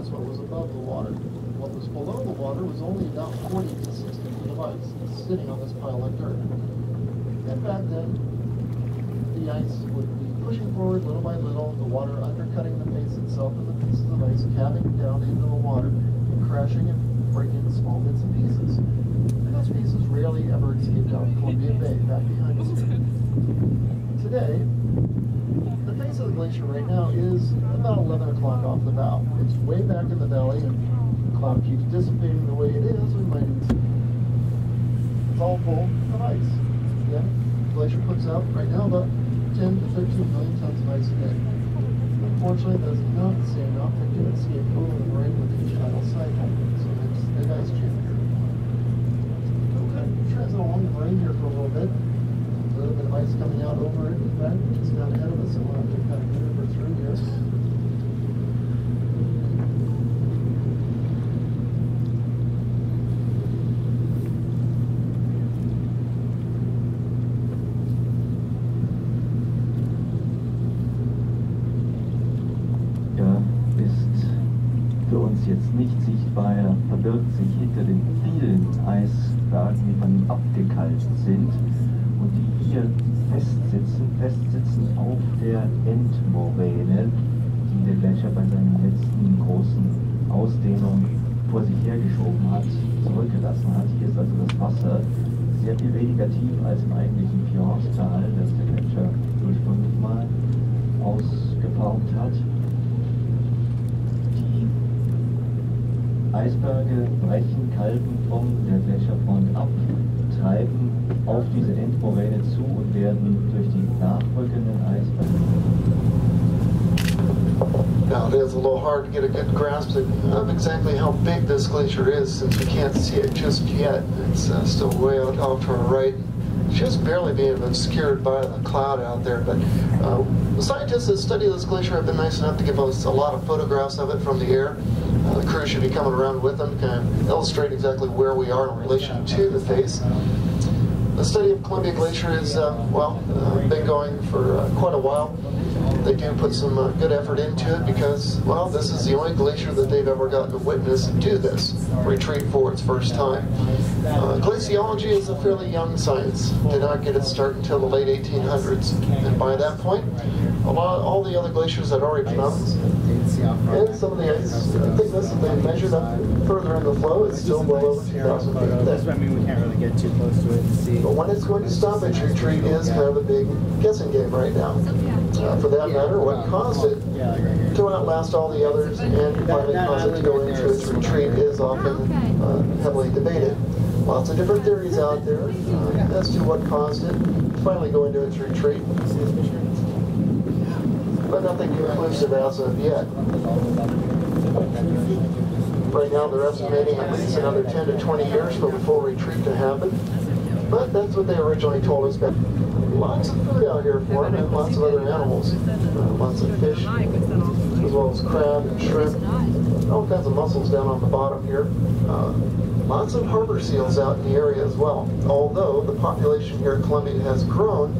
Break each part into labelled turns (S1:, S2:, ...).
S1: that's what was above the water. What was below the water was only about 40 to 60 feet of ice sitting on this pile of dirt. And back then, the ice would be pushing forward little by little, the water undercutting the face itself and the pieces of ice, calving down into the water, and crashing and breaking into small bits and pieces. And those pieces rarely ever escaped out of Columbia Bay, back behind us. Today, the face of the glacier right now is about 11 o'clock off the bow. It's way back in the valley, and the cloud keeps dissipating the way it is. We might even see it's all full of ice. Again, the glacier puts out right now about 10 to 13 million tons of ice a day. Unfortunately, that's not the same enough to do escape over the ring with each tidal cycle. So there's a big ice jam here. Okay, transit along the ring here for a little bit. A little bit of ice coming out over it, in fact, just down ahead of us, so we'll have to kind of maneuver through here.
S2: Für uns jetzt nicht sichtbar, er verbirgt sich hinter den vielen Eisbergen, die von ihm abgekalkt sind und die hier festsitzen auf der Endmoräne, die der Gletscher bei seiner letzten großen Ausdehnung vor sich hergeschoben hat, zurückgelassen hat. Hier ist also das Wasser sehr viel weniger tief als im eigentlichen Fjordtal, das der Gletscher ursprünglich mal ausgeformt hat. Eisberge brechen, kalken von der Gletscherfront ab, treiben auf diese Endmoräne zu und werden durch die nachrückenden Eisberge.
S1: Now it is a little hard to get a good grasp of exactly how big this glacier is since we can't see it just yet. It's still way out off to our right, just barely being obscured by the cloud out there. But the scientists that study this glacier have been nice enough to give us a lot of photographs of it from the air. The crew should be coming around with them to kind of illustrate exactly where we are in relation to the face. The study of Columbia Glacier has been going for quite a while. They do put some good effort into it because, well, this is the only glacier that they've ever gotten to witness do this retreat for its first time. Glaciology is a fairly young science. Did not get its start until the late 1800s, and by that point, all the other glaciers had already been up. And some of the ice thickness that they measured up further in the flow is still well over 2,000 feet thick.
S3: I mean, we can't really get too close to it to see.
S1: But when it's going to stop its retreat is kind of a big guessing game right now. For that matter, what caused it to outlast all the others and finally cause it to go into its retreat is often heavily debated. Lots of different theories out there as to what caused it to finally go into its retreat, but nothing conclusive as of yet. Right now they're estimating at least another 10 to 20 years for the full retreat to happen, but that's what they originally told us. But lots of food out here for them and lots of other animals, lots of fish, as well as crab and shrimp, all kinds of mussels down on the bottom here. Lots of harbor seals out in the area as well. Although the population here at Columbia has grown,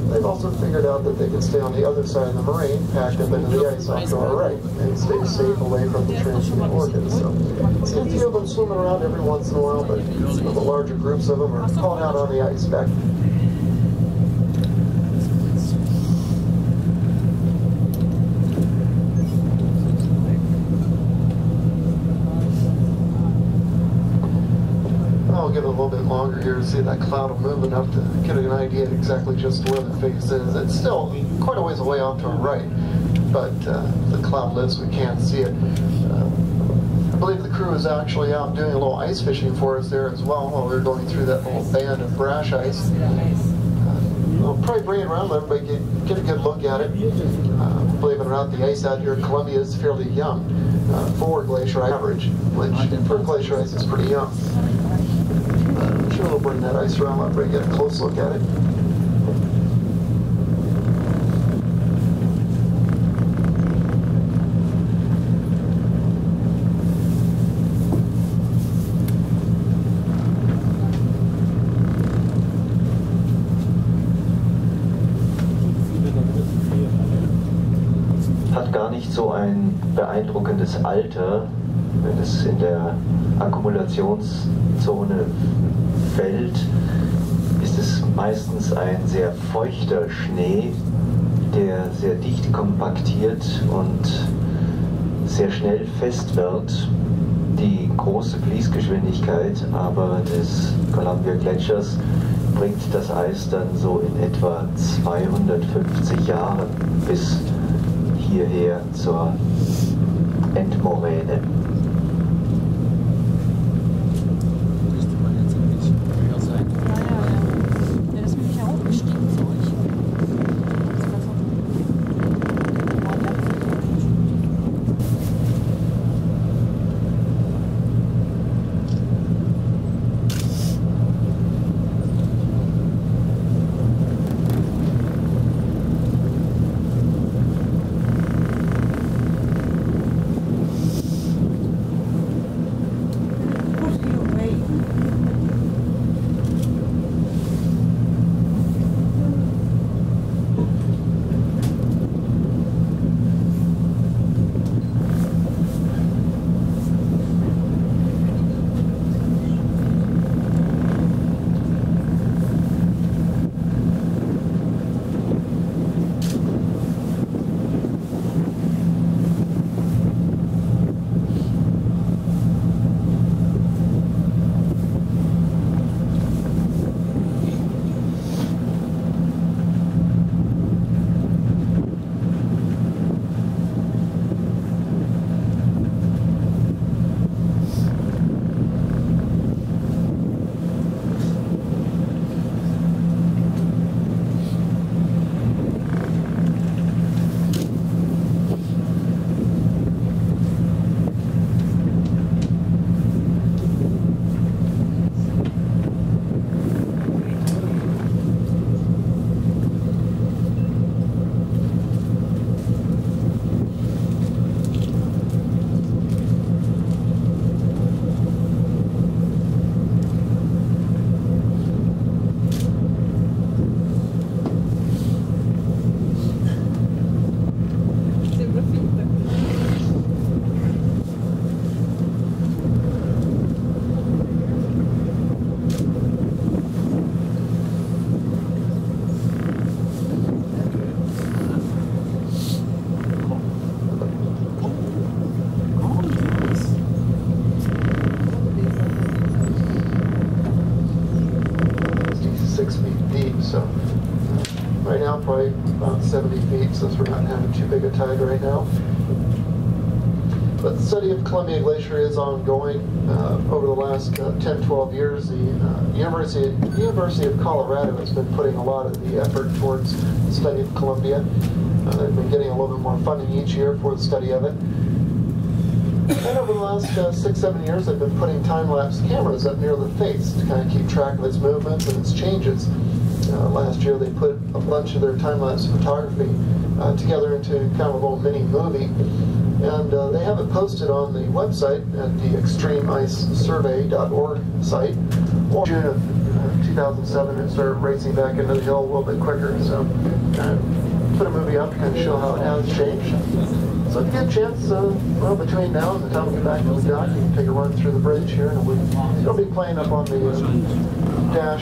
S1: they've also figured out that they can stay on the other side of the moraine, packed up into the ice off to our right, and stay safe away from the transient orchids. So, see a few of them swimming around every once in a while, but the larger groups of them are caught out on the ice back. I'll give it a little bit longer here to see that cloud will move enough to get an idea of exactly just where the face is. It's still quite a ways away off to our right, but the cloud lifts, we can't see it. I believe the crew is actually out doing a little ice fishing for us there as well while we were going through that little band of brash ice. We'll probably bring it around, let everybody get a good look at it. Believe it or not, the ice out here in Columbia is fairly young for glacier average, which for glacier ice is pretty young. I'm sure we'll bring that ice around, let everybody get a close look at it.
S2: Hat gar nicht so ein beeindruckendes Alter, wenn es in der Akkumulationszone fällt, ist es meistens ein sehr feuchter Schnee, der sehr dicht kompaktiert und sehr schnell fest wird. Die große Fließgeschwindigkeit aber des Columbia Glaciers bringt das Eis dann so in etwa 250 Jahren bis hierher zur Endmoräne.
S3: Müsste man jetzt ziemlich höher sein.
S4: Ja. Der ist nämlich hochgestiegen zu euch.
S1: So right now probably about 70 feet since we're not having too big a tide right now. But the study of Columbia Glacier is ongoing. Over the last 10-12 years, the University of Colorado has been putting a lot of the effort towards the study of Columbia. They've been getting a little bit more funding each year for the study of it. And over the last 6-7 years, they've been putting time-lapse cameras up near the face to kind of keep track of its movements and its changes. Last year, they put a bunch of their time-lapse photography together into kind of a little mini movie. And they have it posted on the website at the extremeIceSurvey.org site. June of 2007, it started racing back into the hill a little bit quicker. So put a movie up to kind of show how it has changed. So if you get a chance, well, between now and the time we get back to the dock, you can take a run through the bridge here, and it'll be playing up on the dash.